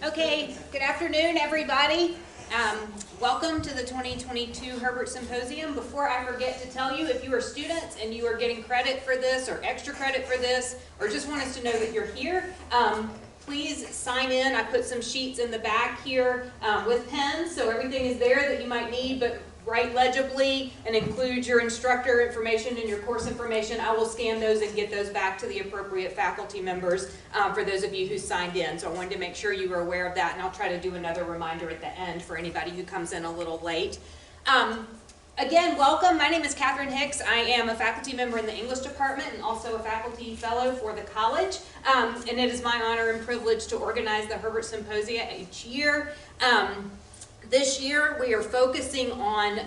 Okay, good afternoon, everybody. Welcome to the 2022 Herbert Symposium. Before I forget to tell you, if you are students and you are getting credit for this or extra credit for this, or just want us to know that you're here, please sign in. I put some sheets in the back here with pens, so everything is there that you might need, but write legibly and include your instructor information and your course information. I will scan those and get those back to the appropriate faculty members for those of you who signed in. So I wanted to make sure you were aware of that, and I'll try to do another reminder at the end for anybody who comes in a little late. Again, welcome. My name is Catherine Hicks. I am a faculty member in the English department and also a faculty fellow for the college. And it is my honor and privilege to organize the Herbert Symposia each year. This year we are focusing on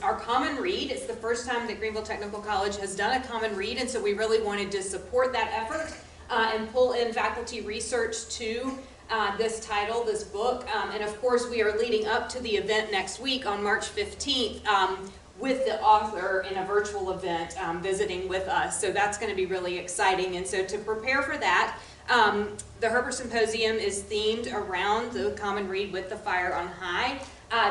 our common read. It's the first time that Greenville Technical College has done a common read, and so we really wanted to support that effort and pull in faculty research to this title, this book. And of course we are leading up to the event next week on March 15th with the author in a virtual event visiting with us. So that's going to be really exciting. And so to prepare for that, the Herbert Symposium is themed around the common read With the Fire on High.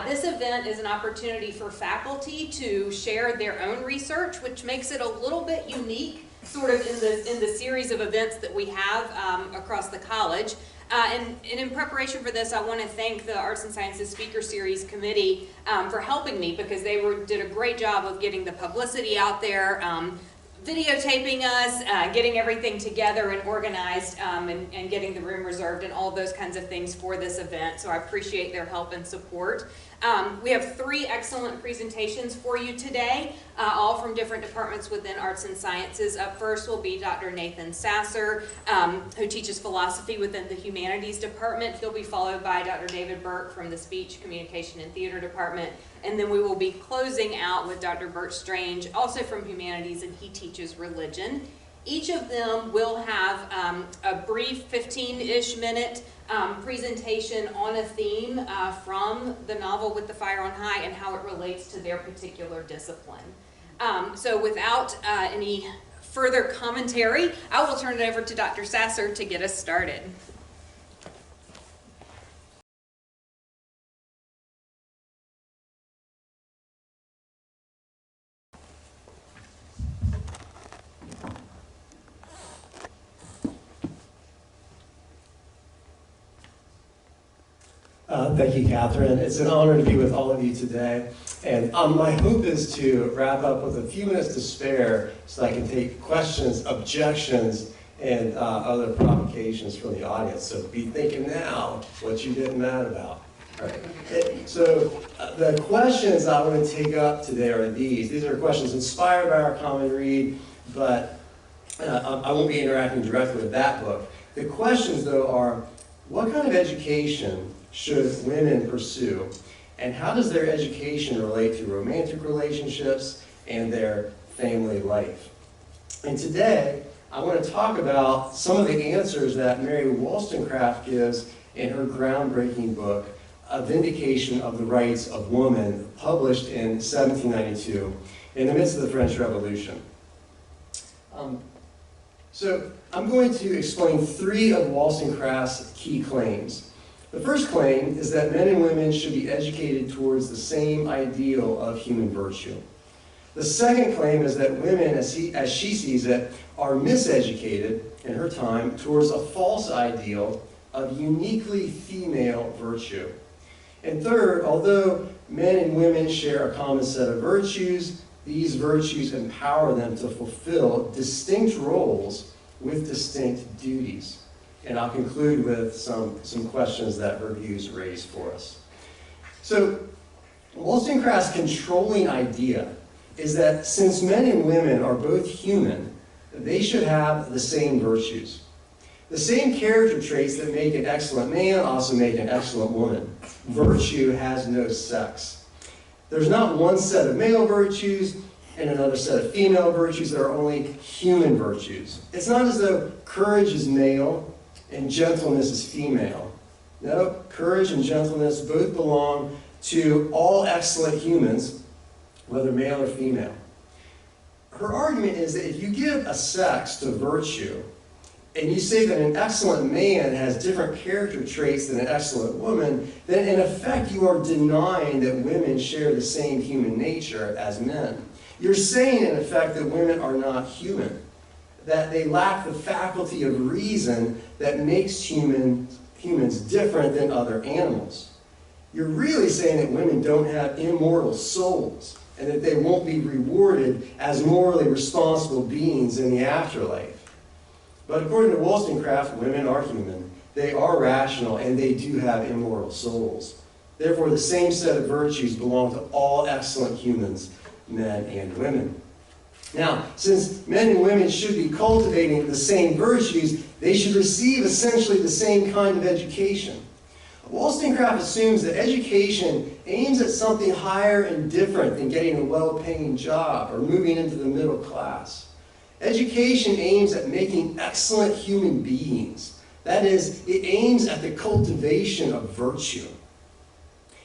This event is an opportunity for faculty to share their own research, which makes it a little bit unique sort of in the series of events that we have across the college. And in preparation for this, I want to thank the Arts and Sciences Speaker Series Committee for helping me, because they did a great job of getting the publicity out there, videotaping us, getting everything together and organized, and getting the room reserved and all those kinds of things for this event. So I appreciate their help and support. We have 3 excellent presentations for you today, all from different departments within Arts and Sciences. Up first will be Dr. Nathan Sasser, who teaches philosophy within the Humanities Department. He'll be followed by Dr. David Burke from the Speech, Communication, and Theater Department. And then we will be closing out with Dr. Bert Strange, also from Humanities, and he teaches religion. Each of them will have a brief 15-ish minute presentation on a theme from the novel With the Fire on High and how it relates to their particular discipline. So without any further commentary, I will turn it over to Dr. Sasser to get us started. Thank you, Catherine. It's an honor to be with all of you today. And my hope is to wrap up with a few minutes to spare so I can take questions, objections, and other provocations from the audience. So be thinking now what you get mad about. All right. So the questions I want to take up today are these. These are questions inspired by our common read, but I won't be interacting directly with that book. The questions, though, are: what kind of education should women pursue, and how does their education relate to romantic relationships and their family life? And today, I want to talk about some of the answers that Mary Wollstonecraft gives in her groundbreaking book, A Vindication of the Rights of Woman, published in 1792 in the midst of the French Revolution. So I'm going to explain 3 of Wollstonecraft's key claims. The first claim is that men and women should be educated towards the same ideal of human virtue. The second claim is that women, as she sees it, are miseducated in her time towards a false ideal of uniquely female virtue. And third, although men and women share a common set of virtues, these virtues empower them to fulfill distinct roles with distinct duties. And I'll conclude with some questions that her views raise for us. So, Wollstonecraft's controlling idea is that since men and women are both human, they should have the same virtues. The same character traits that make an excellent man also make an excellent woman. Virtue has no sex. There's not one set of male virtues and another set of female virtues. There are only human virtues. It's not as though courage is male and gentleness is female. No, courage and gentleness both belong to all excellent humans, whether male or female. Her argument is that if you give a sex to virtue, and you say that an excellent man has different character traits than an excellent woman, then in effect you are denying that women share the same human nature as men. You're saying in effect that women are not human, that they lack the faculty of reason that makes humans different than other animals. You're really saying that women don't have immortal souls and that they won't be rewarded as morally responsible beings in the afterlife. But according to Wollstonecraft, women are human. They are rational, and they do have immortal souls. Therefore, the same set of virtues belong to all excellent humans, men and women. Now, since men and women should be cultivating the same virtues, they should receive essentially the same kind of education. Wollstonecraft assumes that education aims at something higher and different than getting a well-paying job or moving into the middle class. Education aims at making excellent human beings. That is, it aims at the cultivation of virtue.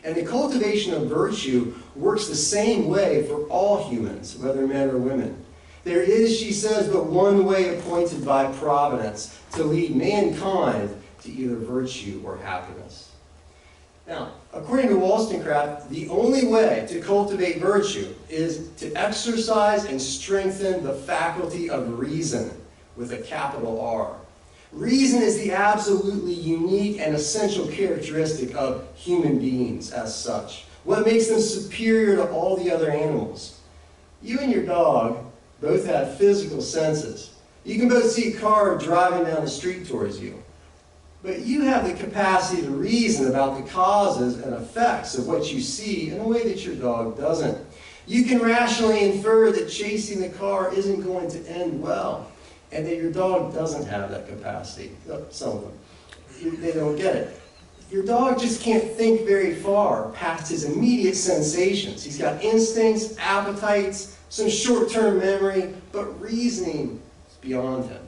And the cultivation of virtue works the same way for all humans, whether men or women. There is, she says, but one way appointed by providence to lead mankind to either virtue or happiness. Now, according to Wollstonecraft, the only way to cultivate virtue is to exercise and strengthen the faculty of reason with a capital R. Reason is the absolutely unique and essential characteristic of human beings as such. What makes them superior to all the other animals? You and your dog both have physical senses. You can both see a car driving down the street towards you. But you have the capacity to reason about the causes and effects of what you see in a way that your dog doesn't. You can rationally infer that chasing the car isn't going to end well, and that your dog doesn't have that capacity. Some of them. They don't get it. Your dog just can't think very far past his immediate sensations. He's got instincts, appetites, some short-term memory, but reasoning is beyond him.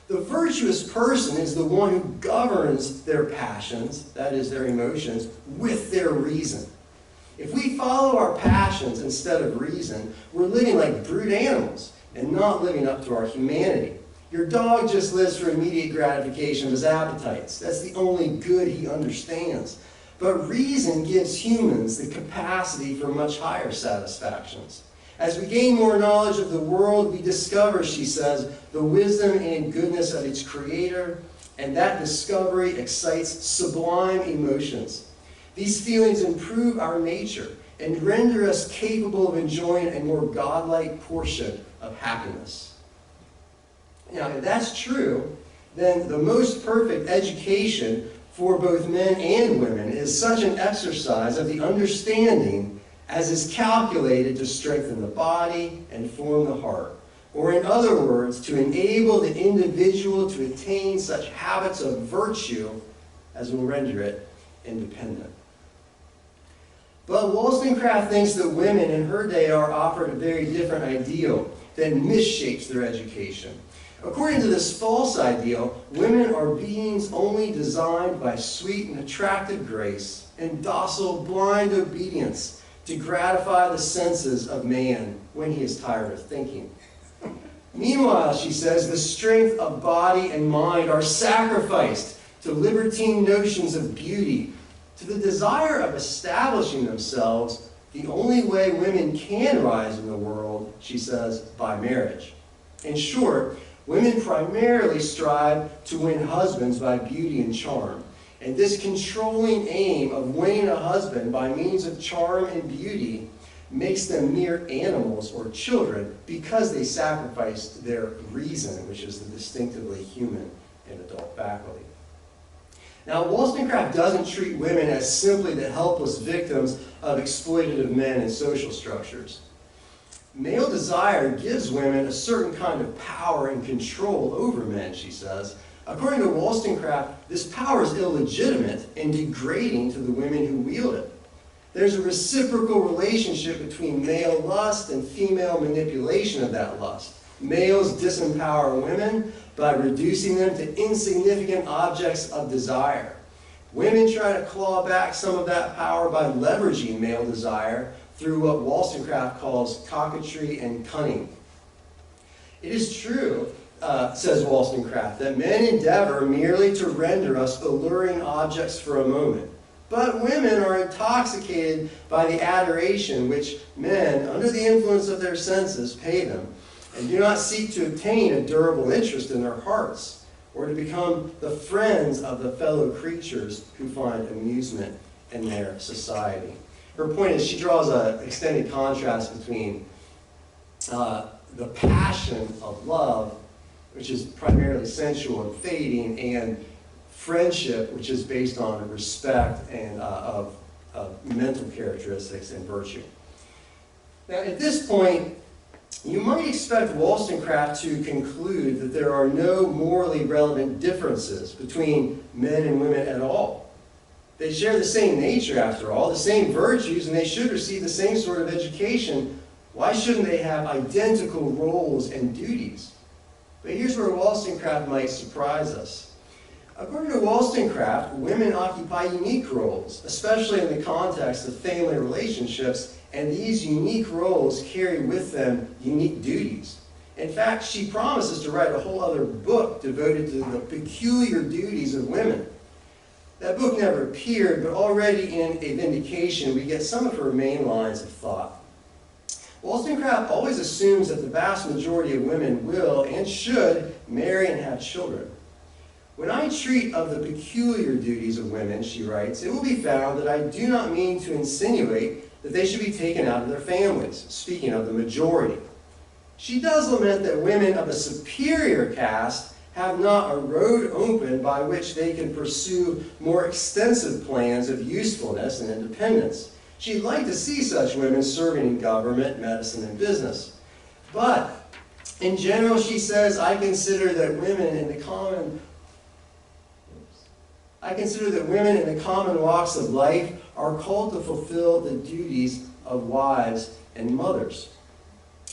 The virtuous person is the one who governs their passions, that is, their emotions, with their reason. If we follow our passions instead of reason, we're living like brute animals and not living up to our humanity. Your dog just lives for immediate gratification of his appetites. That's the only good he understands. But reason gives humans the capacity for much higher satisfactions. As we gain more knowledge of the world, we discover, she says, the wisdom and goodness of its creator, and that discovery excites sublime emotions. These feelings improve our nature and render us capable of enjoying a more godlike portion of happiness. Now, if that's true, then the most perfect education for both men and women is such an exercise of the understanding as is calculated to strengthen the body and form the heart. Or in other words, to enable the individual to attain such habits of virtue as will render it independent. But Wollstonecraft thinks that women in her day are offered a very different ideal that misshapes their education. According to this false ideal, women are beings only designed by sweet and attractive grace and docile, blind obedience to gratify the senses of man when he is tired of thinking. Meanwhile, she says, the strength of body and mind are sacrificed to libertine notions of beauty, to the desire of establishing themselves. The only way women can rise in the world, she says, by marriage. In short, women primarily strive to win husbands by beauty and charm. And this controlling aim of winning a husband by means of charm and beauty makes them mere animals or children because they sacrificed their reason, which is the distinctively human and adult faculty. Now, Wollstonecraft doesn't treat women as simply the helpless victims of exploitative men and social structures. Male desire gives women a certain kind of power and control over men, she says. According to Wollstonecraft, this power is illegitimate and degrading to the women who wield it. There's a reciprocal relationship between male lust and female manipulation of that lust. Males disempower women by reducing them to insignificant objects of desire. Women try to claw back some of that power by leveraging male desire through what Wollstonecraft calls coquetry and cunning. It is true says Wollstonecraft, that men endeavor merely to render us alluring objects for a moment. But women are intoxicated by the adoration which men, under the influence of their senses, pay them, and do not seek to obtain a durable interest in their hearts, or to become the friends of the fellow creatures who find amusement in their society. Her point is, she draws an extended contrast between the passion of love, which is primarily sensual and fading, and friendship, which is based on respect and of mental characteristics and virtue. Now, at this point, you might expect Wollstonecraft to conclude that there are no morally relevant differences between men and women at all. They share the same nature, after all, the same virtues, and they should receive the same sort of education. Why shouldn't they have identical roles and duties? But here's where Wollstonecraft might surprise us. According to Wollstonecraft, women occupy unique roles, especially in the context of family relationships, and these unique roles carry with them unique duties. In fact, she promises to write a whole other book devoted to the peculiar duties of women. That book never appeared, but already in A Vindication, we get some of her main lines of thought. Wollstonecraft always assumes that the vast majority of women will and should marry and have children. When I treat of the peculiar duties of women, she writes, it will be found that I do not mean to insinuate that they should be taken out of their families, speaking of the majority. She does lament that women of a superior caste have not a road open by which they can pursue more extensive plans of usefulness and independence. She'd like to see such women serving in government, medicine, and business. But, in general, she says, I consider that women in the common walks of life are called to fulfill the duties of wives and mothers.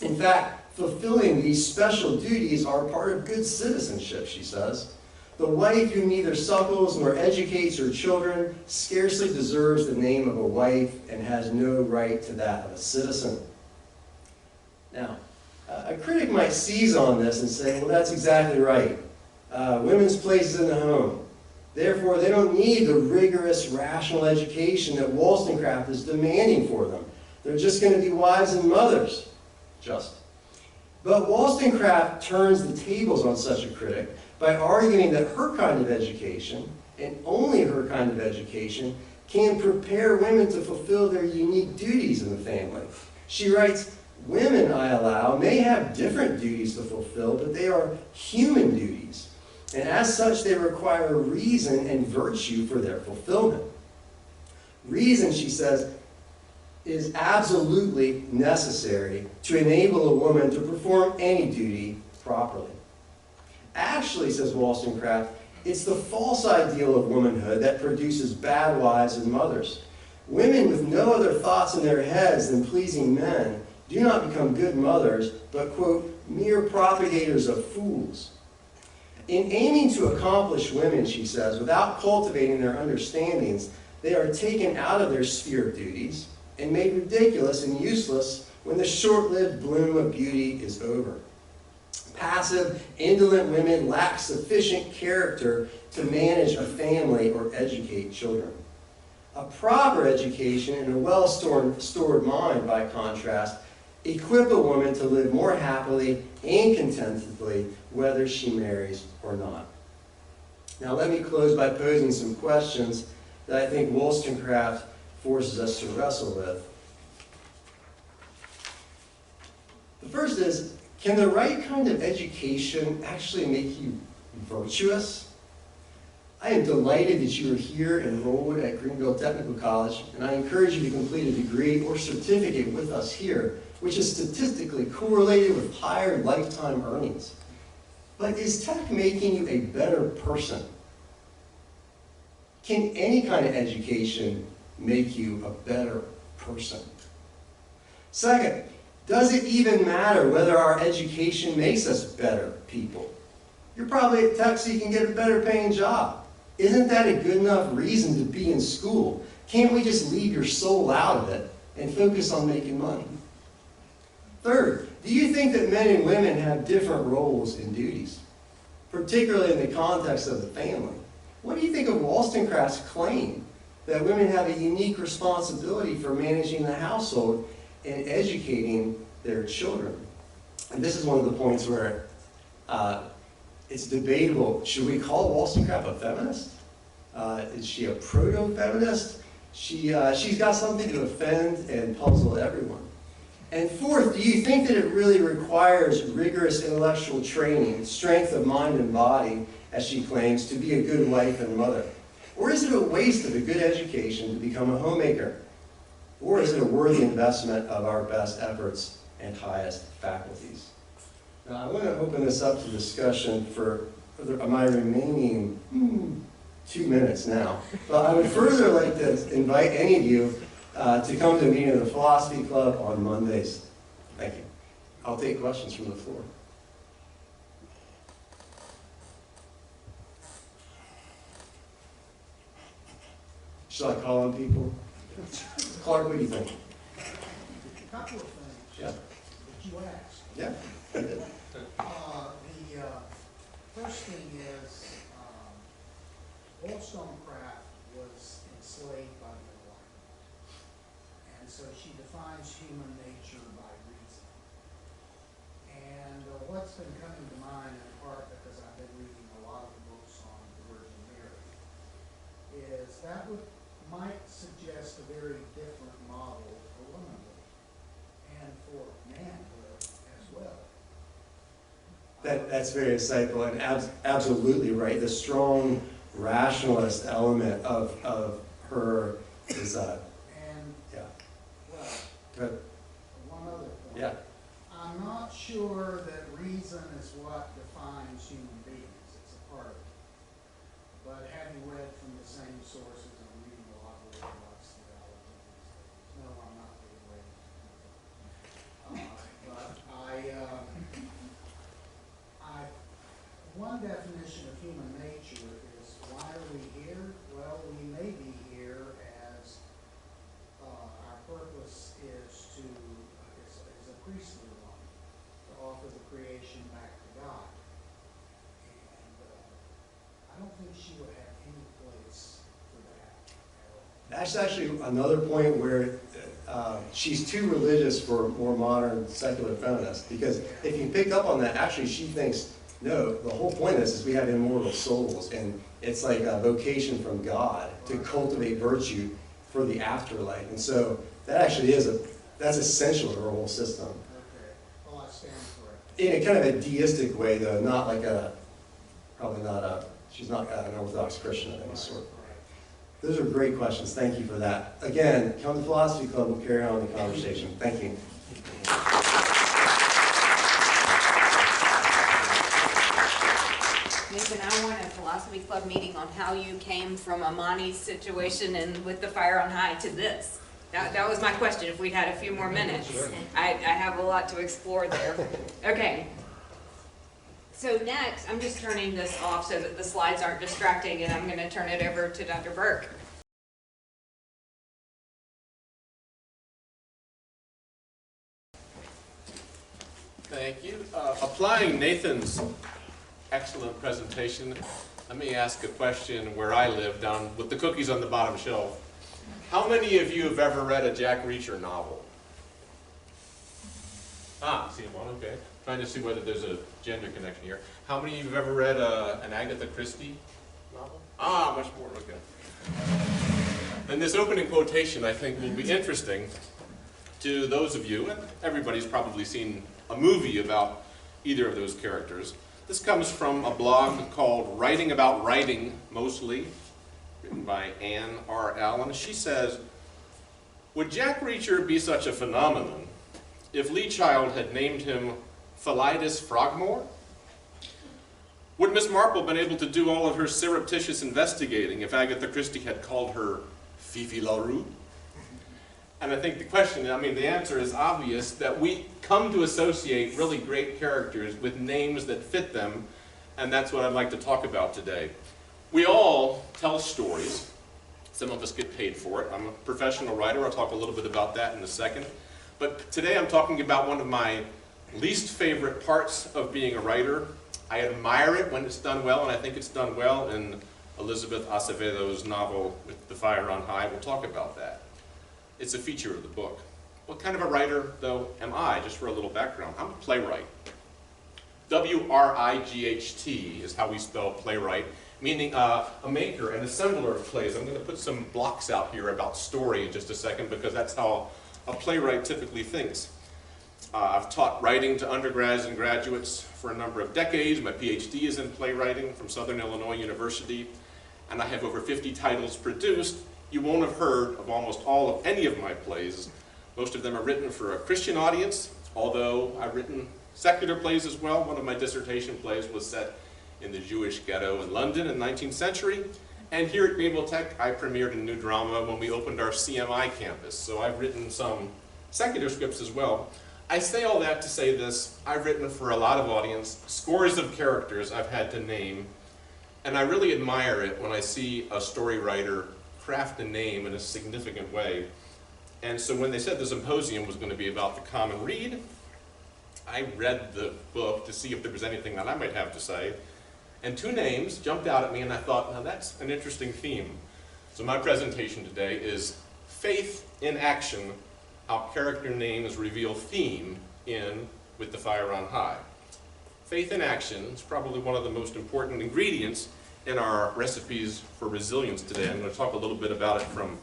In fact, fulfilling these special duties are part of good citizenship, she says. The wife who neither suckles nor educates her children scarcely deserves the name of a wife and has no right to that of a citizen. Now, a critic might seize on this and say, well, that's exactly right. Women's place is in the home. Therefore, they don't need the rigorous, rational education that Wollstonecraft is demanding for them. They're just going to be wives and mothers. But Wollstonecraft turns the tables on such a critic by arguing that her kind of education, and only her kind of education, can prepare women to fulfill their unique duties in the family. She writes, women, I allow, may have different duties to fulfill, but they are human duties. And as such, they require reason and virtue for their fulfillment. Reason, she says, is absolutely necessary to enable a woman to perform any duty properly. Actually, says Wollstonecraft, it's the false ideal of womanhood that produces bad wives and mothers. Women with no other thoughts in their heads than pleasing men do not become good mothers, but, quote, mere propagators of fools. In aiming to accomplish women, she says, without cultivating their understandings, they are taken out of their sphere of duties and made ridiculous and useless when the short-lived bloom of beauty is over. Passive, indolent women lack sufficient character to manage a family or educate children. A proper education and a well-stored mind, by contrast, equip a woman to live more happily and contentedly, whether she marries or not. Now, let me close by posing some questions that I think Wollstonecraft forces us to wrestle with. The first is, can the right kind of education actually make you virtuous? I am delighted that you are here enrolled at Greenville Technical College, and I encourage you to complete a degree or certificate with us here, which is statistically correlated with higher lifetime earnings. But is tech making you a better person? Can any kind of education make you a better person? Second, does it even matter whether our education makes us better people? You're probably at tech so you can get a better paying job. Isn't that a good enough reason to be in school? Can't we just leave your soul out of it and focus on making money? Third, do you think that men and women have different roles and duties, particularly in the context of the family? What do you think of Wollstonecraft's claim that women have a unique responsibility for managing the household and educating their children? And this is one of the points where it's debatable. Should we call Wollstonecraft a feminist? Is she a proto-feminist? She's got something to offend and puzzle everyone. And fourth, do you think that it really requires rigorous intellectual training, strength of mind and body, as she claims, to be a good wife and mother? Or is it a waste of a good education to become a homemaker? Or is it a worthy investment of our best efforts and highest faculties? Now, I want to open this up to discussion for my remaining 2 minutes now. But I would further like to invite any of you to come to a meeting of the Philosophy Club on Mondays. Thank you. I'll take questions from the floor. Should I call on people? Clark, what do you think? A couple of things. Yeah. That you asked. Yeah, I did. The first thing is, Wollstonecraft was enslaved by the Enlightenment. And so she defines human nature by reason. And what's been coming to mind, in part because I've been reading a lot of the books on the Virgin Mary, is that might suggest a very different model for womanhood and for manhood as well. That's very insightful and absolutely right. The strong rationalist element of her is, And, yeah. well, Good. one other point. Yeah. I'm not sure that reason is what defines human beings. It's a part of it. But having read from the same sources, I'm reading a lot of Orthodox theology these days. No, I'm not being raised. But one definition of human nature is, why are we here? Well, we may be here as our purpose is a priestly one, to offer the creation back to God. And I don't think she would have any place for that at all. That's actually another point where she's too religious for more modern secular feminists. Because if you picked up on that, actually she thinks, no, the whole point of this is we have immortal souls, and it's like a vocation from God to cultivate virtue for the afterlife. And so that actually that's essential to her whole system. Okay, well, I stand corrected. In a kind of a deistic way, though, not like she's not an Orthodox Christian of any sort. Those are great questions. Thank you for that. Again, come to Philosophy Club. We'll carry on the conversation. Thank you. Nathan, I want a Philosophy Club meeting on how you came from Amani's situation and with the fire on high to this. That was my question, if we'd had a few more minutes. I have a lot to explore there. Okay. So next, I'm just turning this off so that the slides aren't distracting, and I'm going to turn it over to Dr. Burke. Thank you. Applying Nathan's excellent presentation, let me ask a question where I live, down with the cookies on the bottom shelf. How many of you have ever read a Jack Reacher novel? See one, okay. Trying to see whether there's a gender connection here. How many of you have ever read an Agatha Christie novel? Much more, okay. And this opening quotation, I think, will be interesting to those of you, and everybody's probably seen a movie about either of those characters. This comes from a blog called Writing About Writing, mostly, written by Anne R. Allen. She says, would Jack Reacher be such a phenomenon if Lee Child had named him Philidas Frogmore? Would Miss Marple have been able to do all of her surreptitious investigating if Agatha Christie had called her Fifi LaRue? And I think the answer is obvious, that we come to associate really great characters with names that fit them, and that's what I'd like to talk about today. We all tell stories. Some of us get paid for it. I'm a professional writer. I'll talk a little bit about that in a second. But today I'm talking about one of my Least favorite parts of being a writer. I admire it when it's done well, and I think it's done well in Elizabeth Acevedo's novel, With the Fire on High. We'll talk about that. It's a feature of the book. What kind of a writer, though, am I? Just for a little background. I'm a playwright. W-R-I-G-H-T is how we spell playwright, meaning a maker and assembler of plays. I'm going to put some blocks out here about story in just a second because that's how a playwright typically thinks. I've taught writing to undergrads and graduates for a number of decades. My PhD is in playwriting from Southern Illinois University, and I have over 50 titles produced. You won't have heard of almost all of any of my plays. Most of them are written for a Christian audience, although I've written secular plays as well. One of my dissertation plays was set in the Jewish ghetto in London in the 19th century. And here at Greenville Tech, I premiered a new drama when we opened our CMI campus. So I've written some secular scripts as well. I say all that to say this: I've written for a lot of audience, scores of characters I've had to name, and I really admire it when I see a story writer craft a name in a significant way. And so when they said the symposium was going to be about the common read, I read the book to see if there was anything that I might have to say, and two names jumped out at me, and I thought, now that's an interesting theme. So my presentation today is Faith in Action, How Character Names Reveal Theme in With the Fire on High. Faith in action is probably one of the most important ingredients in our recipes for resilience today. I'm going to talk a little bit about it from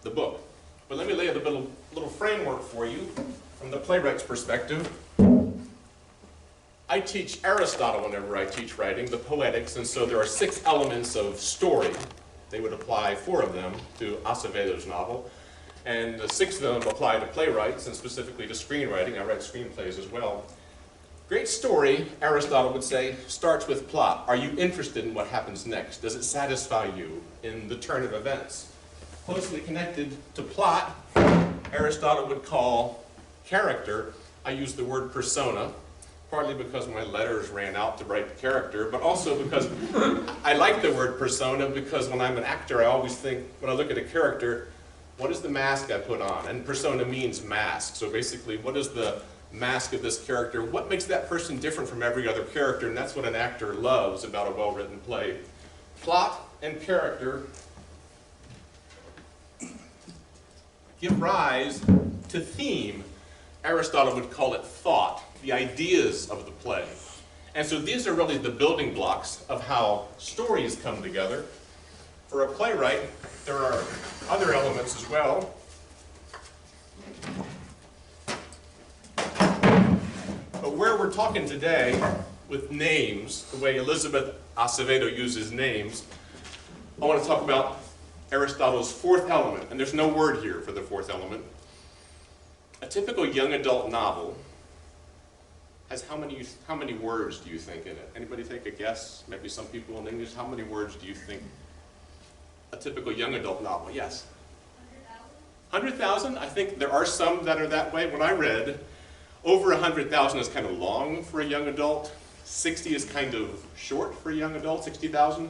the book. But let me lay a little framework for you from the playwright's perspective. I teach Aristotle whenever I teach writing, the poetics, and so there are 6 elements of story. They would apply 4 of them to Acevedo's novel, and 6 of them apply to playwrights, and specifically to screenwriting. I write screenplays as well. Great story, Aristotle would say, starts with plot. Are you interested in what happens next? Does it satisfy you in the turn of events? Closely connected to plot, Aristotle would call character. I use the word persona, partly because my letters ran out to write character, but also because I like the word persona, because when I'm an actor, I always think, when I look at a character, what is the mask I put on? And persona means mask. So basically, what is the mask of this character? What makes that person different from every other character? And that's what an actor loves about a well-written play. Plot and character give rise to theme. Aristotle would call it thought, the ideas of the play. And so these are really the building blocks of how stories come together. For a playwright, there are other elements as well. But where we're talking today with names, the way Elizabeth Acevedo uses names, I want to talk about Aristotle's 4th element, and there's no word here for the 4th element. A typical young adult novel has how many words do you think in it? Anybody take a guess? Maybe some people in English. How many words do you think a typical young adult novel? Yes? 100,000? 100,000? I think there are some that are that way. When I read, over 100,000 is kind of long for a young adult. 60 is kind of short for a young adult, 60,000.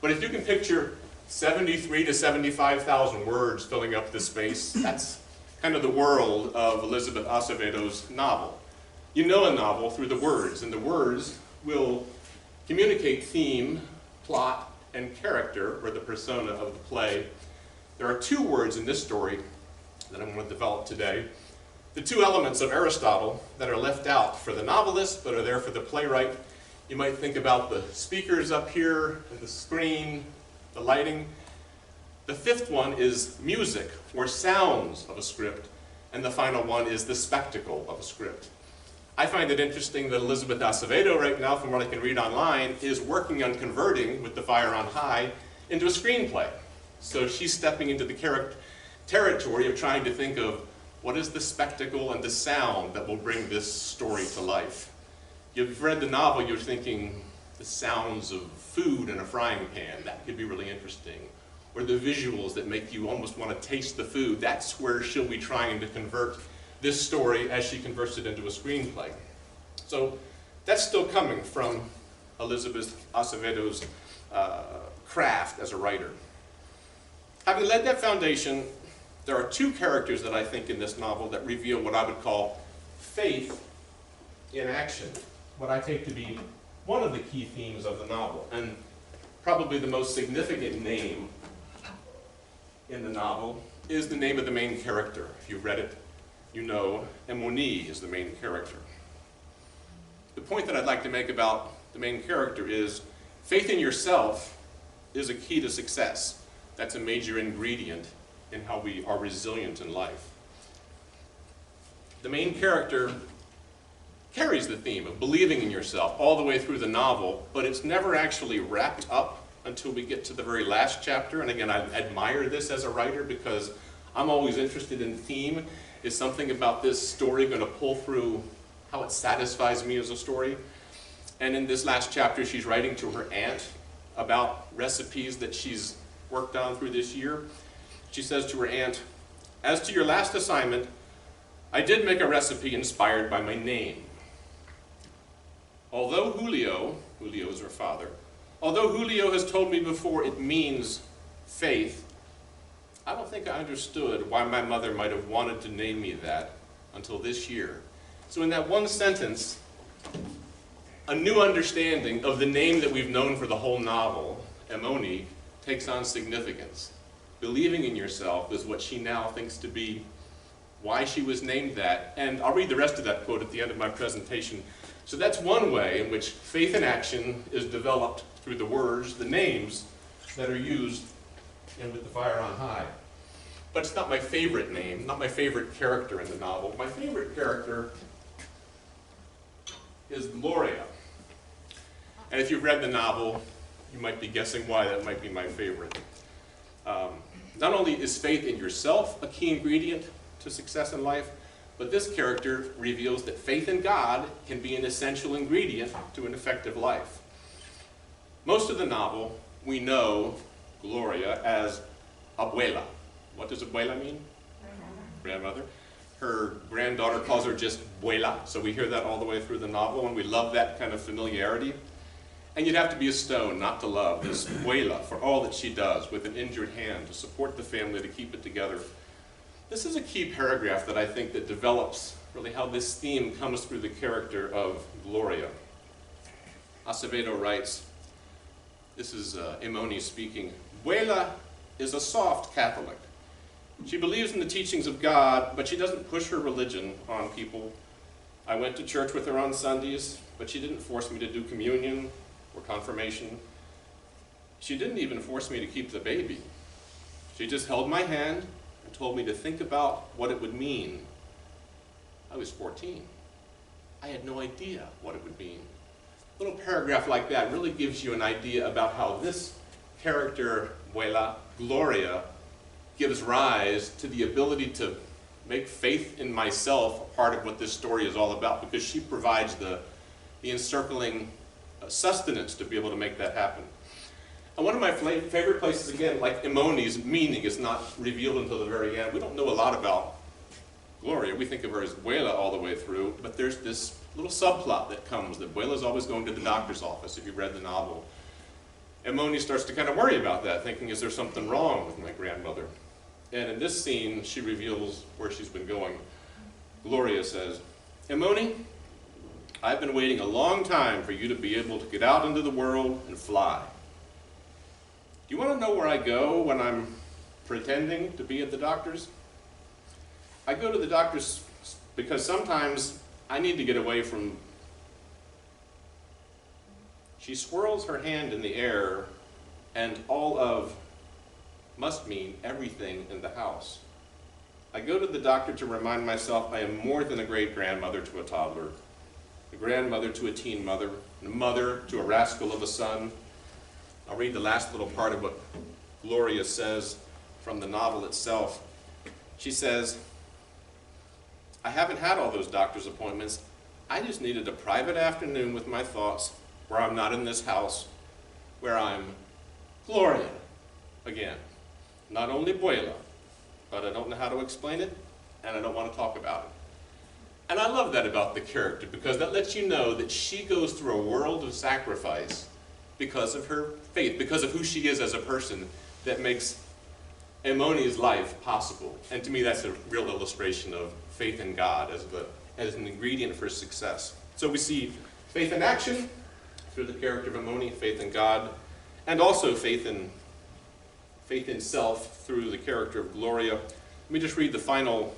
But if you can picture 73 to 75,000 words filling up this space, that's kind of the world of Elizabeth Acevedo's novel. You know a novel through the words, and the words will communicate theme, plot, and character, or the persona of the play. There are 2 words in this story that I'm going to develop today. The 2 elements of Aristotle that are left out for the novelist, but are there for the playwright. You might think about the speakers up here, and the screen, the lighting. The 5th one is music, or sounds of a script, and the final one is the spectacle of a script. I find it interesting that Elizabeth Acevedo right now, from what I can read online, is working on converting With the Fire on High into a screenplay. So she's stepping into the territory of trying to think of what is the spectacle and the sound that will bring this story to life. You've read the novel, you're thinking the sounds of food in a frying pan, that could be really interesting. Or the visuals that make you almost want to taste the food. That's where she'll be trying to convert this story as she converts it into a screenplay. So that's still coming from Elizabeth Acevedo's craft as a writer. Having laid that foundation, there are 2 characters that I think in this novel that reveal what I would call faith in action, what I take to be one of the key themes of the novel, and probably the most significant name in the novel is the name of the main character. If you've read it, you know Emoni is the main character. The point that I'd like to make about the main character is faith in yourself is a key to success. That's a major ingredient in how we are resilient in life. The main character carries the theme of believing in yourself all the way through the novel, but it's never actually wrapped up until we get to the very last chapter. And again, I admire this as a writer because I'm always interested in theme. Is something about this story going to pull through how it satisfies me as a story? And in this last chapter, she's writing to her aunt about recipes that she's worked on through this year. She says to her aunt, "As to your last assignment, I did make a recipe inspired by my name. Although Julio is her father, although Julio has told me before it means faith, I don't think I understood why my mother might have wanted to name me that until this year." So in that one sentence, a new understanding of the name that we've known for the whole novel, Emoni, takes on significance. Believing in yourself is what she now thinks to be why she was named that. And I'll read the rest of that quote at the end of my presentation. So that's one way in which faith in action is developed through the words, the names that are used in With the Fire on High. But it's not my favorite name, not my favorite character in the novel. My favorite character is Gloria. And if you've read the novel, you might be guessing why that might be my favorite. Not only is faith in yourself a key ingredient to success in life, but this character reveals that faith in God can be an essential ingredient to an effective life. Most of the novel, we know Gloria as abuela. What does abuela mean? Grandmother. Her granddaughter calls her just abuela, so we hear that all the way through the novel, and we love that kind of familiarity. And you'd have to be a stone not to love this abuela for all that she does with an injured hand to support the family, to keep it together. This is a key paragraph that I think that develops really how this theme comes through the character of Gloria. Acevedo writes, this is Emoni speaking, "Abuela is a soft Catholic. She believes in the teachings of God, but she doesn't push her religion on people. I went to church with her on Sundays, but she didn't force me to do communion or confirmation. She didn't even force me to keep the baby. She just held my hand and told me to think about what it would mean. I was 14. I had no idea what it would mean." A little paragraph like that really gives you an idea about how this character, Abuela, Gloria, gives rise to the ability to make faith in myself a part of what this story is all about, because she provides the encircling sustenance to be able to make that happen. And one of my favorite places, again, like Emoni's meaning is not revealed until the very end. We don't know a lot about Gloria. We think of her as Abuela all the way through, but there's this little subplot that comes, that Abuela's always going to the doctor's office, if you've read the novel. Emoni starts to kind of worry about that, thinking, is there something wrong with my grandmother? And in this scene, she reveals where she's been going. Gloria says, "Emoni, I've been waiting a long time for you to be able to get out into the world and fly. Do you want to know where I go when I'm pretending to be at the doctor's? I go to the doctor's because sometimes I need to get away from..." She swirls her hand in the air, and all of must mean everything in the house. I go to the doctor to remind myself I am more than a great-grandmother to a toddler, a grandmother to a teen mother, and a mother to a rascal of a son. I'll read the last little part of what Gloria says from the novel itself. She says, "I haven't had all those doctor's appointments. I just needed a private afternoon with my thoughts where I'm not in this house, where I'm Gloria again. Not only Abuela, but I don't know how to explain it, and I don't want to talk about it." And I love that about the character, because that lets you know that she goes through a world of sacrifice because of her faith, because of who she is as a person, that makes Emoni's life possible. And to me, that's a real illustration of faith in God as an ingredient for success. So we see faith in action through the character of Amoni, faith in God, and also faith in self through the character of Gloria. Let me just read the final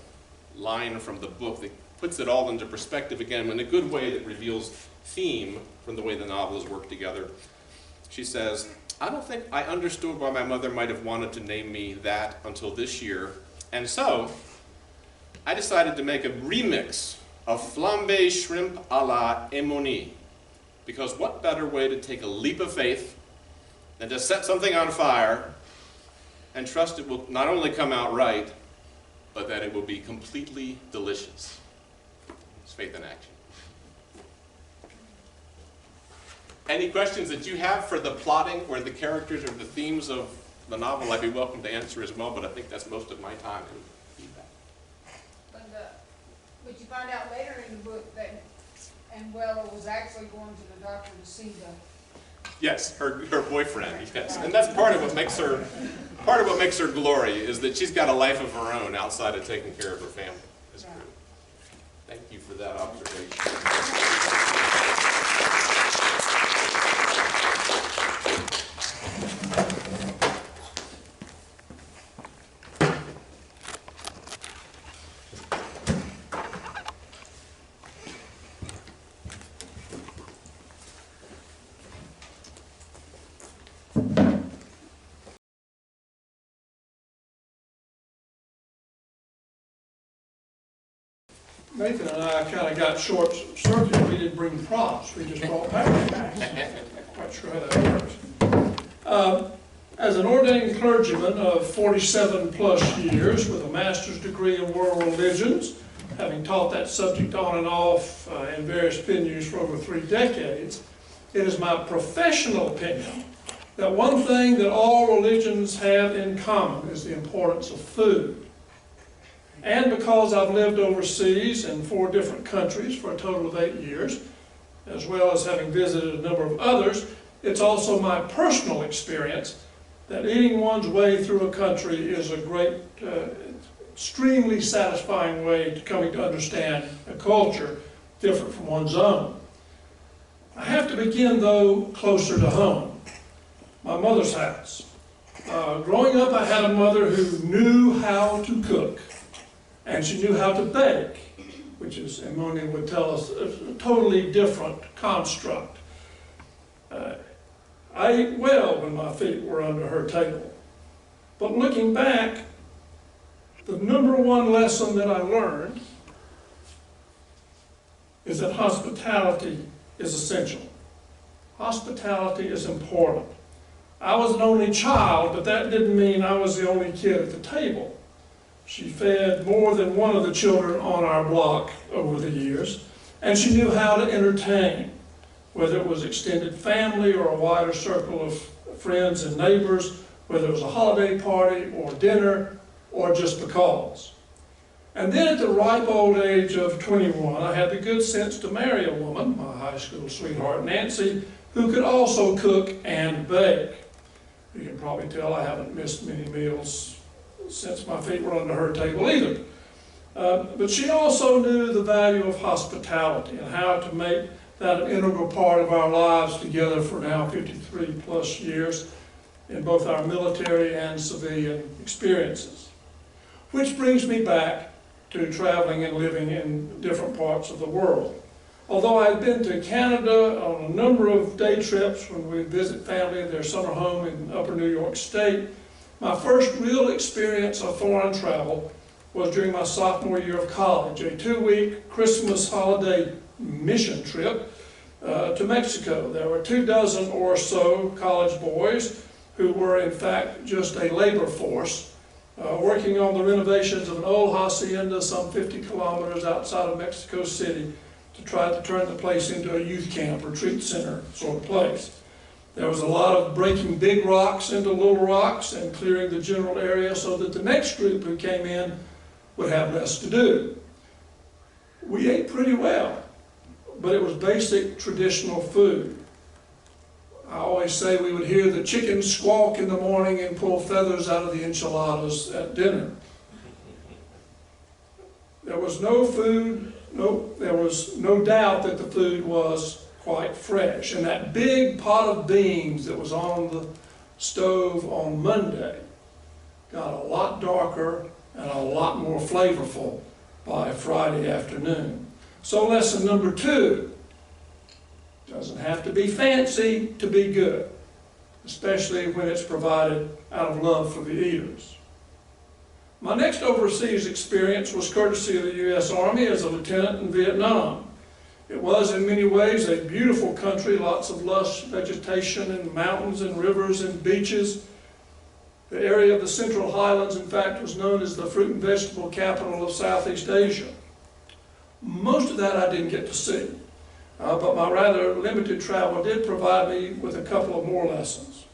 line from the book that puts it all into perspective again in a good way that reveals theme from the way the novels work together. She says, "I don't think I understood why my mother might have wanted to name me that until this year, and so I decided to make a remix of flambé shrimp à la Amoni, because what better way to take a leap of faith than to set something on fire and trust it will not only come out right, but that it will be completely delicious." It's faith in action. Any questions that you have for the plotting or the characters or the themes of the novel, I'd be welcome to answer as well, but I think that's most of my time in feedback. But you find out later in the book that Anuela was actually going to the doctor to see the... Yes, her boyfriend, yes. And that's part of what makes her Glory, is that she's got a life of her own outside of taking care of her family. That's true. Thank you for that observation. Nathan and I kind of got short circuit. We didn't bring props. We just brought backpacks. Quite sure how that works. As an ordained clergyman of 47 plus years with a master's degree in world religions, having taught that subject on and off in various venues for over 3 decades, it is my professional opinion that one thing that all religions have in common is the importance of food. And because I've lived overseas in 4 different countries for a total of 8 years, as well as having visited a number of others, it's also my personal experience that eating one's way through a country is a great, extremely satisfying way to coming to understand a culture different from one's own. I have to begin, though, closer to home, my mother's house. Growing up, I had a mother who knew how to cook. And she knew how to bake, which is, Amoni would tell us, a totally different construct. I ate well when my feet were under her table. But looking back, the number one lesson that I learned is that hospitality is essential. Hospitality is important. I was an only child, but that didn't mean I was the only kid at the table. She fed more than one of the children on our block over the years, and she knew how to entertain, whether it was extended family or a wider circle of friends and neighbors, whether it was a holiday party or dinner or just because. And then at the ripe old age of 21, I had the good sense to marry a woman, my high school sweetheart Nancy, who could also cook and bake. You can probably tell I haven't missed many meals since my feet were under her table either. But she also knew the value of hospitality and how to make that an integral part of our lives together for now 53 plus years in both our military and civilian experiences. Which brings me back to traveling and living in different parts of the world. Although I've been to Canada on a number of day trips when we visit family at their summer home in Upper New York State, my first real experience of foreign travel was during my sophomore year of college, a 2-week Christmas holiday mission trip to Mexico. There were 24 or so college boys who were in fact just a labor force working on the renovations of an old hacienda some 50 kilometers outside of Mexico City to try to turn the place into a youth camp, retreat center sort of place. There was a lot of breaking big rocks into little rocks and clearing the general area so that the next group who came in would have less to do. We ate pretty well, but it was basic traditional food. I always say we would hear the chickens squawk in the morning and pull feathers out of the enchiladas at dinner. There was no food there was no doubt that the food was quite fresh. And that big pot of beans that was on the stove on Monday got a lot darker and a lot more flavorful by Friday afternoon. So lesson number 2, doesn't have to be fancy to be good, especially when it's provided out of love for the eaters. My next overseas experience was courtesy of the U.S. Army as a lieutenant in Vietnam. It was in many ways a beautiful country, lots of lush vegetation and mountains and rivers and beaches. The area of the Central Highlands, in fact, was known as the fruit and vegetable capital of Southeast Asia. Most of that I didn't get to see, but my rather limited travel did provide me with a couple of more lessons.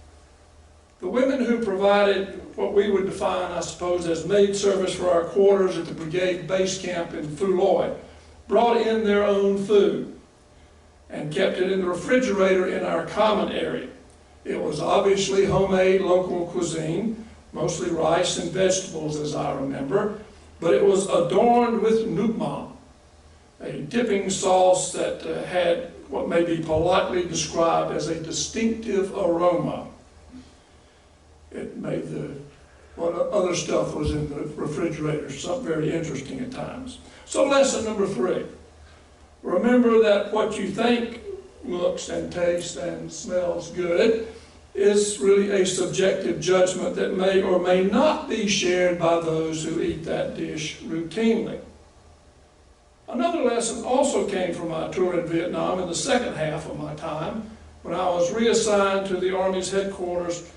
The women who provided what we would define, I suppose, as maid service for our quarters at the brigade base camp in Phu Loy brought in their own food and kept it in the refrigerator in our common area. It was obviously homemade local cuisine, mostly rice and vegetables as I remember, but it was adorned with nuc mam, a dipping sauce that had what may be politely described as a distinctive aroma. It made what other stuff was in the refrigerator, something very interesting at times. So lesson number 3, remember that what you think looks and tastes and smells good is really a subjective judgment that may or may not be shared by those who eat that dish routinely. Another lesson also came from my tour in Vietnam in the second half of my time when I was reassigned to the Army's headquarters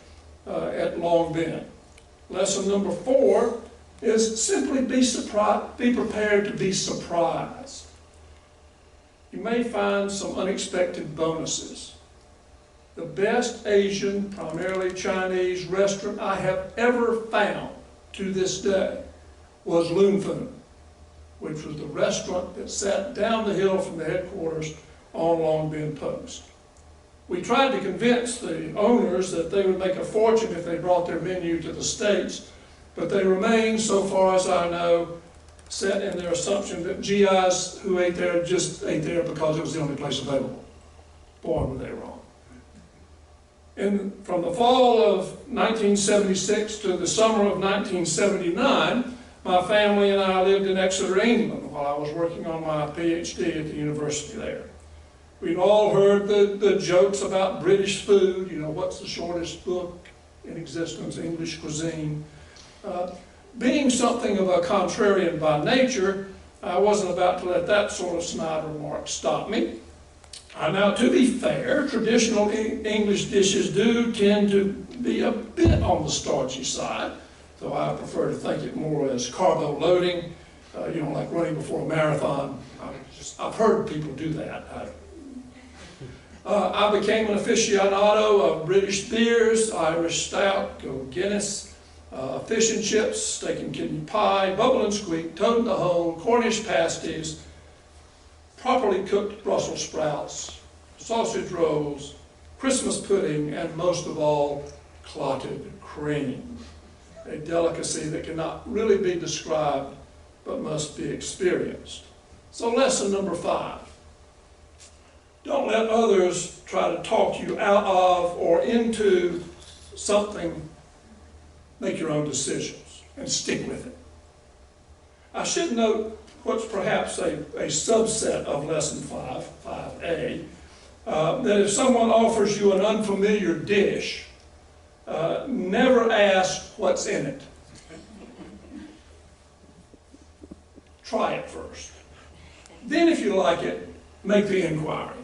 at Long Binh. Lesson number 4 is simply be prepared to be surprised. You may find some unexpected bonuses. The best Asian, primarily Chinese restaurant I have ever found to this day was Lun Phuong, which was the restaurant that sat down the hill from the headquarters on Long Binh Post. We tried to convince the owners that they would make a fortune if they brought their menu to the States, but they remain, so far as I know, set in their assumption that GIs who ate there just ate there because it was the only place available. Boy, were they wrong. From the fall of 1976 to the summer of 1979, my family and I lived in Exeter, England, while I was working on my PhD at the university there. We'd all heard the jokes about British food, what's the shortest book in existence, English cuisine. Being something of a contrarian by nature, I wasn't about to let that sort of snide remark stop me. Now, to be fair, traditional English dishes do tend to be a bit on the starchy side, though I prefer to think it more as carbo loading, like running before a marathon. I've heard people do that. I became an aficionado of British beers, Irish stout, go Guinness, fish and chips, steak and kidney pie, bubble and squeak, toad in the hole, Cornish pasties, properly cooked Brussels sprouts, sausage rolls, Christmas pudding, and most of all, clotted cream, a delicacy that cannot really be described but must be experienced. So lesson number 5. Don't let others try to talk you out of or into something. Make your own decisions and stick with it. I should note what's perhaps a subset of lesson 5A, that if someone offers you an unfamiliar dish, never ask what's in it. Try it first. Then if you like it, make the inquiry.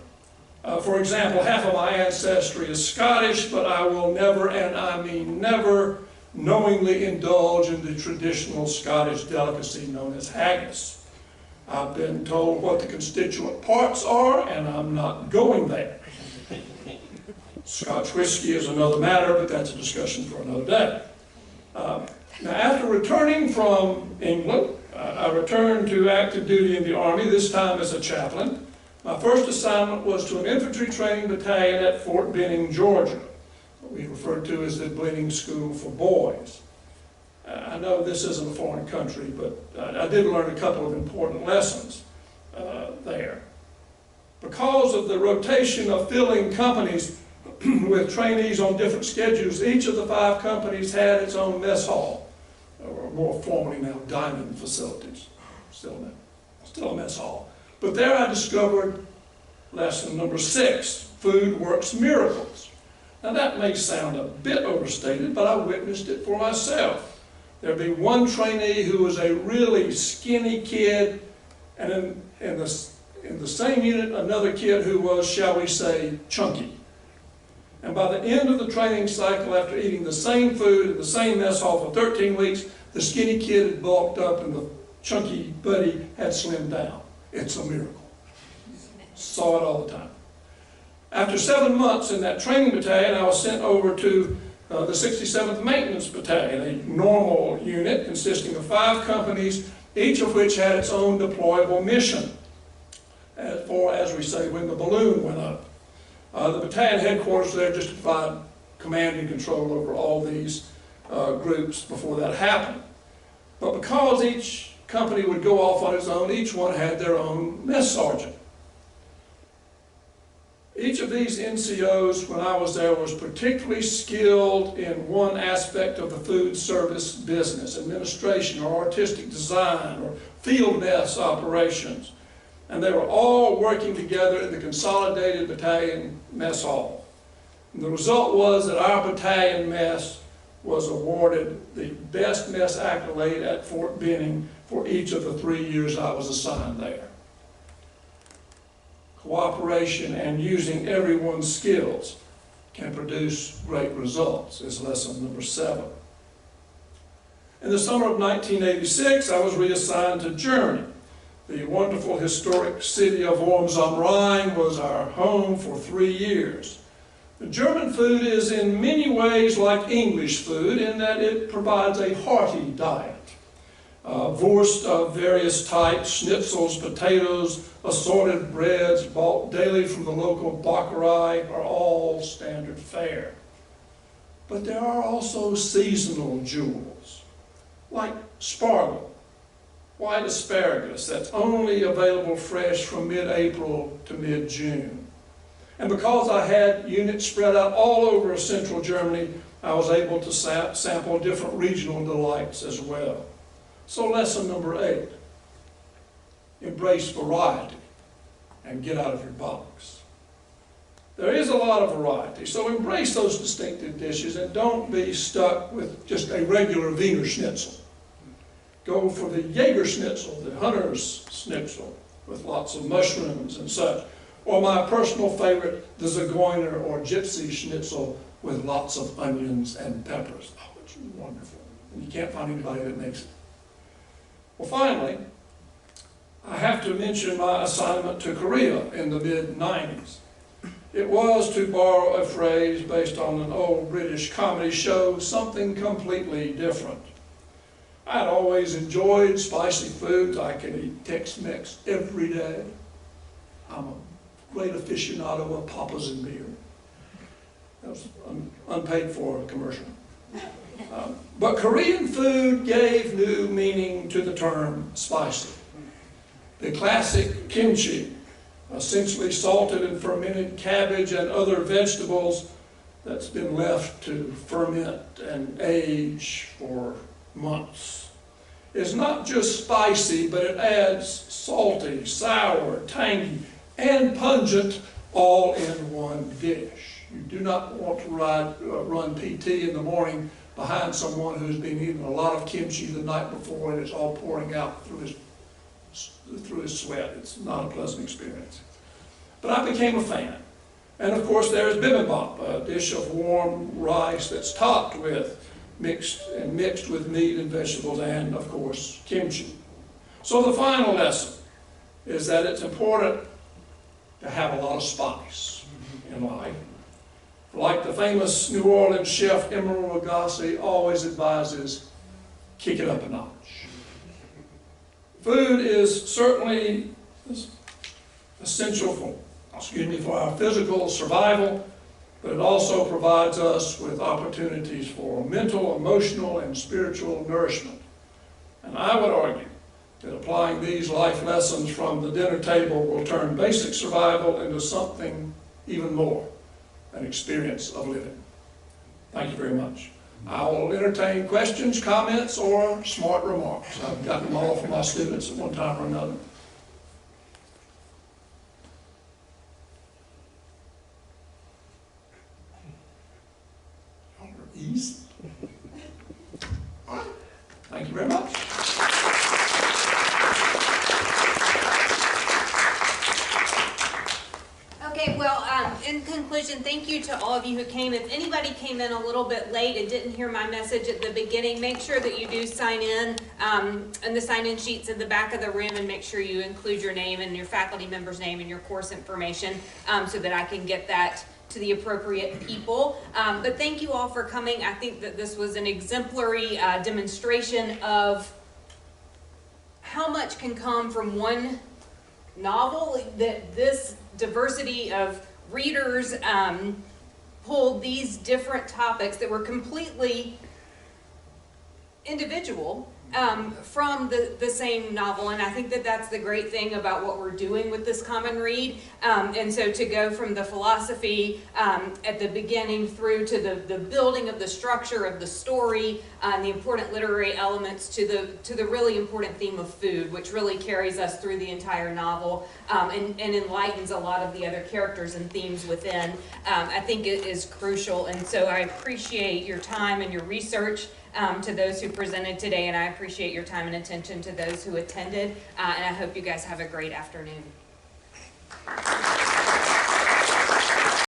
For example, half of my ancestry is Scottish, but I will never, and I mean never, knowingly indulge in the traditional Scottish delicacy known as haggis. I've been told what the constituent parts are, and I'm not going there. Scotch whiskey is another matter, but that's a discussion for another day. Now, after returning from England, I returned to active duty in the Army, this time as a chaplain. My first assignment was to an infantry training battalion at Fort Benning, Georgia, what we refer to as the Blenheim School for Boys. I know this isn't a foreign country, but I did learn a couple of important lessons. there. Because of the rotation of filling companies with trainees on different schedules, each of the 5 companies had its own mess hall, or more formally now diamond facilities, still a mess hall. But there I discovered lesson number 6, food works miracles. Now that may sound a bit overstated, but I witnessed it for myself. There'd be one trainee who was a really skinny kid, and in the same unit, another kid who was, shall we say, chunky. And by the end of the training cycle, after eating the same food in the same mess hall for 13 weeks, the skinny kid had bulked up and the chunky buddy had slimmed down. It's a miracle. Saw it all the time. After 7 months in that training battalion, I was sent over to the 67th Maintenance Battalion, a normal unit consisting of 5 companies, each of which had its own deployable mission, as we say, when the balloon went up. The battalion headquarters there just to provide command and control over all these groups before that happened. But because each company would go off on its own, each one had their own mess sergeant. Each of these NCOs, when I was there, was particularly skilled in one aspect of the food service business, administration or artistic design or field mess operations. And they were all working together in the consolidated battalion mess hall. And the result was that our battalion mess was awarded the best mess accolade at Fort Benning for each of the 3 years I was assigned there. Cooperation and using everyone's skills can produce great results is lesson number 7. In the summer of 1986, I was reassigned to Germany. The wonderful historic city of Worms am Rhein was our home for 3 years. The German food is in many ways like English food in that it provides a hearty diet. Wurst of various types, schnitzels, potatoes, assorted breads bought daily from the local bakery are all standard fare. But there are also seasonal jewels, like spargel, white asparagus that's only available fresh from mid-April to mid-June. And because I had units spread out all over central Germany, I was able to sample different regional delights as well. So lesson number 8, embrace variety and get out of your box. There is a lot of variety, so embrace those distinctive dishes and don't be stuck with just a regular Wiener Schnitzel. Go for the Jaeger Schnitzel, the hunter's schnitzel, with lots of mushrooms and such. Or my personal favorite, the Zigeuner or Gypsy Schnitzel with lots of onions and peppers. Oh, it's wonderful. And you can't find anybody that makes it. Well, finally, I have to mention my assignment to Korea in the mid-90s. It was, to borrow a phrase based on an old British comedy show, something completely different. I had always enjoyed spicy foods. I could eat Tex-Mex every day. I'm a great aficionado of Papa's and beer. That was an unpaid for commercial. But Korean food gave new meaning to the term spicy. The classic kimchi, essentially salted and fermented cabbage and other vegetables that's been left to ferment and age for months, is not just spicy, but it adds salty, sour, tangy, and pungent all in one dish. You do not want to run PT in the morning behind someone who's been eating a lot of kimchi the night before and it's all pouring out through his sweat. It's not a pleasant experience. But I became a fan. And of course there's bibimbap, a dish of warm rice that's topped with mixed with meat and vegetables and of course kimchi. So the final lesson is that it's important to have a lot of spice in life. Like the famous New Orleans chef Emeril Lagasse always advises, kick it up a notch. Food is certainly essential for our physical survival, but it also provides us with opportunities for mental, emotional, and spiritual nourishment. And I would argue that applying these life lessons from the dinner table will turn basic survival into something even more, an experience of living. Thank you very much. I will entertain questions, comments, or smart remarks. I've gotten them all from my students at one time or another. Y'all are easy. All right. Thank you very much. Okay, well, in conclusion, thank you to all of you who came. If anybody came in a little bit late and didn't hear my message at the beginning, make sure that you do sign in the sign-in sheets in the back of the room, and make sure you include your name and your faculty member's name and your course information so that I can get that to the appropriate people. But thank you all for coming. I think that this was an exemplary demonstration of how much can come from one novel, that this diversity of readers pulled these different topics that were completely individual from the same novel. And I think that that's the great thing about what we're doing with this common read. And so to go from the philosophy at the beginning through to the building of the structure of the story, and the important literary elements to the really important theme of food, which really carries us through the entire novel and enlightens a lot of the other characters and themes within, I think it is crucial. And so I appreciate your time and your research to those who presented today, and I appreciate your time and attention to those who attended, and I hope you guys have a great afternoon.